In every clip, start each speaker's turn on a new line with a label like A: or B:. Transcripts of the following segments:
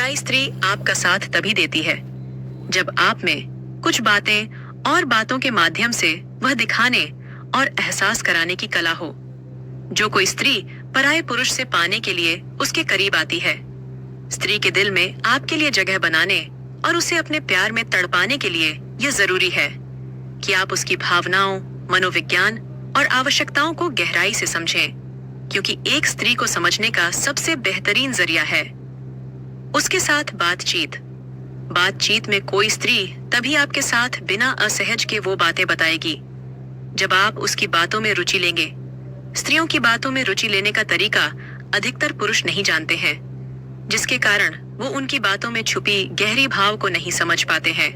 A: पराई स्त्री आपका साथ तभी देती है जब आप में कुछ बातें और बातों के माध्यम से वह दिखाने और एहसास कराने की कला हो। जो कोई स्त्री पराये पुरुष से पाने के लिए उसके करीब आती है, स्त्री के दिल में आपके लिए जगह बनाने और उसे अपने प्यार में तड़पाने के लिए यह जरूरी है कि आप उसकी भावनाओं, मनोविज्ञान और आवश्यकताओं को गहराई से समझें, क्योंकि एक स्त्री को समझने का सबसे बेहतरीन जरिया है उसके साथ बातचीत। बातचीत में कोई स्त्री तभी आपके साथ बिना असहज के वो बातें बताएगी जब आप उसकी बातों में रुचि लेंगे। स्त्रियों की बातों में रुचि लेने का तरीका अधिकतर पुरुष नहीं जानते हैं, जिसके कारण वो उनकी बातों में छुपी गहरी भाव को नहीं समझ पाते हैं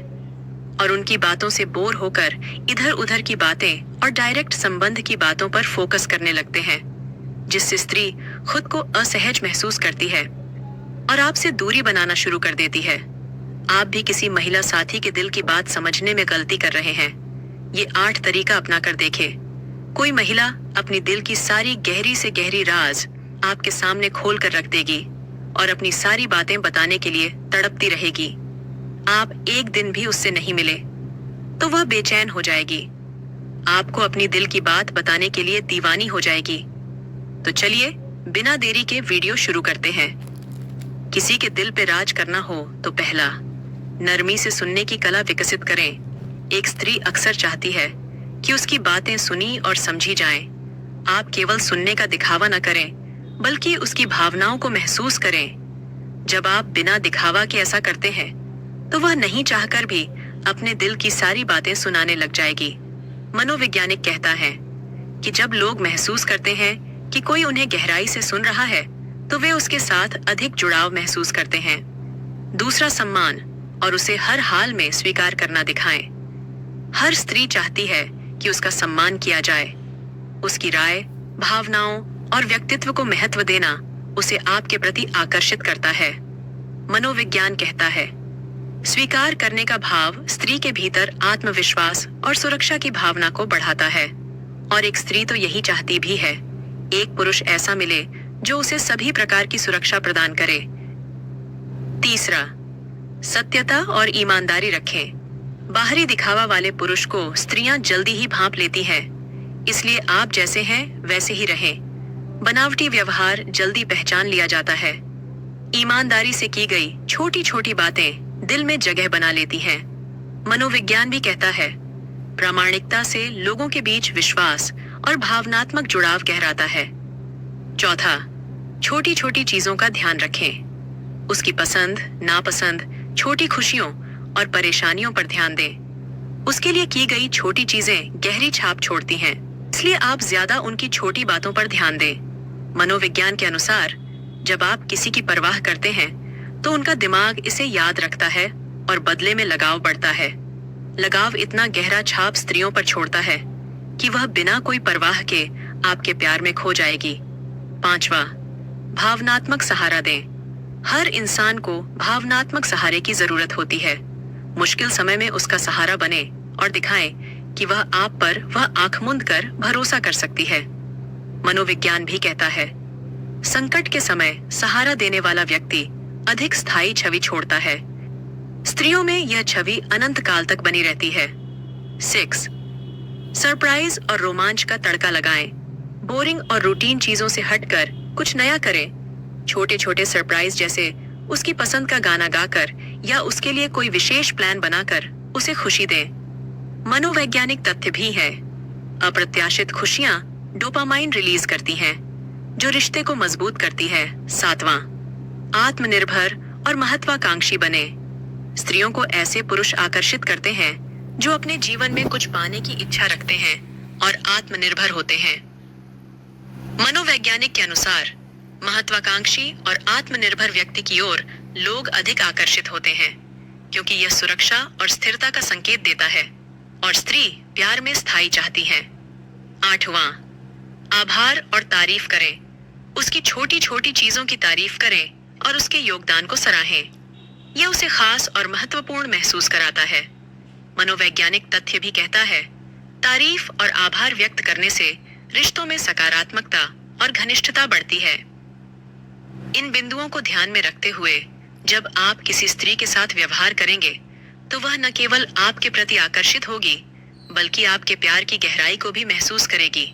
A: और उनकी बातों से बोर होकर इधर उधर की बातें और डायरेक्ट संबंध की बातों पर फोकस करने लगते हैं, जिससे स्त्री खुद को असहज महसूस करती है और आपसे दूरी बनाना शुरू कर देती है। आप भी किसी महिला साथी के दिल की बात समझने में गलती कर रहे हैं। ये 8 तरीका अपना कर देखें। कोई महिला अपनी दिल की सारी गहरी से गहरी राज आपके सामने खोल कर रख देगी और अपनी सारी बातें बताने के लिए तड़पती रहेगी। आप एक दिन भी उससे नहीं मिले तो वह बेचैन हो जाएगी, आपको अपनी दिल की बात बताने के लिए दीवानी हो जाएगी। तो चलिए बिना देरी के वीडियो शुरू करते हैं। किसी के दिल पे राज करना हो तो पहला, नरमी से सुनने की कला विकसित करें। एक स्त्री अक्सर चाहती है कि उसकी बातें सुनी और समझी जाएं। आप केवल सुनने का दिखावा न करें, बल्कि उसकी भावनाओं को महसूस करें। जब आप बिना दिखावा के ऐसा करते हैं तो वह नहीं चाहकर भी अपने दिल की सारी बातें सुनाने लग जाएगी। मनोवैज्ञानिक कहता है कि जब लोग महसूस करते हैं कि कोई उन्हें गहराई से सुन रहा है तो वे उसके साथ अधिक जुड़ाव महसूस करते हैं। दूसरा, सम्मान और उसे हर हाल में स्वीकार करना दिखाएं। हर स्त्री चाहती है कि उसका सम्मान किया जाए। उसकी राय, भावनाओं और व्यक्तित्व को महत्व देना उसे आपके प्रति आकर्षित करता है। मनोविज्ञान कहता है, स्वीकार करने का भाव स्त्री के भीतर आत्मविश्वास और सुरक्षा की भावना को बढ़ाता है। और एक स्त्री तो यही चाहती भी है, एक पुरुष ऐसा मिले जो उसे सभी प्रकार की सुरक्षा प्रदान करे। तीसरा, सत्यता और ईमानदारी रखें। बाहरी दिखावा वाले पुरुष को स्त्रियां जल्दी ही भांप लेती हैं, इसलिए आप जैसे हैं वैसे ही रहें। बनावटी व्यवहार जल्दी पहचान लिया जाता है। ईमानदारी से की गई छोटी छोटी बातें दिल में जगह बना लेती हैं। मनोविज्ञान भी कहता है, प्रामाणिकता से लोगों के बीच विश्वास और भावनात्मक जुड़ाव गहराता है। चौथा, छोटी छोटी चीजों का ध्यान रखें। उसकी पसंद, नापसंद, छोटी खुशियों और परेशानियों पर ध्यान दें। उसके लिए की गई छोटी चीजें गहरी छाप छोड़ती हैं, इसलिए आप ज्यादा उनकी छोटी बातों पर ध्यान दें। मनोविज्ञान के अनुसार जब आप किसी की परवाह करते हैं तो उनका दिमाग इसे याद रखता है और बदले में लगाव बढ़ता है। लगाव इतना गहरा छाप स्त्रियों पर छोड़ता है कि वह बिना कोई परवाह के आपके प्यार में खो जाएगी। पांचवा, भावनात्मक सहारा दें। हर इंसान को भावनात्मक सहारे की जरूरत होती है। मुश्किल समय में उसका सहारा बने और दिखाएं कि वह आप पर वह आंख मूंद कर भरोसा कर सकती है। मनोविज्ञान भी कहता है, संकट के समय सहारा देने वाला व्यक्ति अधिक स्थायी छवि छोड़ता है। स्त्रियों में यह छवि अनंत काल तक बनी रहती है। 6, सरप्राइज और रोमांच का तड़का लगाएं। बोरिंग और रूटीन चीजों से हटकर कुछ नया करें। छोटे छोटे सरप्राइज जैसे उसकी पसंद का गाना गाकर या उसके लिए कोई विशेष प्लान बनाकर उसे खुशी दें। मनोवैज्ञानिक तथ्य भी है, अप्रत्याशित खुशियां डोपामाइन रिलीज करती हैं, जो रिश्ते को मजबूत करती है। 7वां, आत्मनिर्भर और महत्वाकांक्षी बने। स्त्रियों को ऐसे पुरुष आकर्षित करते हैं जो अपने जीवन में कुछ पाने की इच्छा रखते हैं और आत्मनिर्भर होते हैं। मनोवैज्ञानिक के अनुसार महत्वाकांक्षी और आत्मनिर्भर व्यक्ति की ओर लोग अधिक आकर्षित होते हैं, क्योंकि यह सुरक्षा और स्थिरता का संकेत देता है और स्त्री प्यार में स्थायी चाहती है। 8वां, आभार और तारीफ करें। उसकी छोटी छोटी चीजों की तारीफ करें और उसके योगदान को सराहें। यह उसे खास और महत्वपूर्ण महसूस कराता है। मनोवैज्ञानिक तथ्य भी कहता है, तारीफ और आभार व्यक्त करने से रिश्तों में सकारात्मकता और घनिष्ठता बढ़ती है। इन बिंदुओं को ध्यान में रखते हुए जब आप किसी स्त्री के साथ व्यवहार करेंगे तो वह न केवल आपके प्रति आकर्षित होगी बल्कि आपके प्यार की गहराई को भी महसूस करेगी।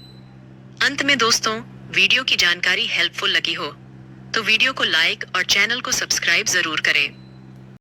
A: अंत में दोस्तों, वीडियो की जानकारी हेल्पफुल लगी हो तो वीडियो को लाइक और चैनल को सब्सक्राइब जरूर करें।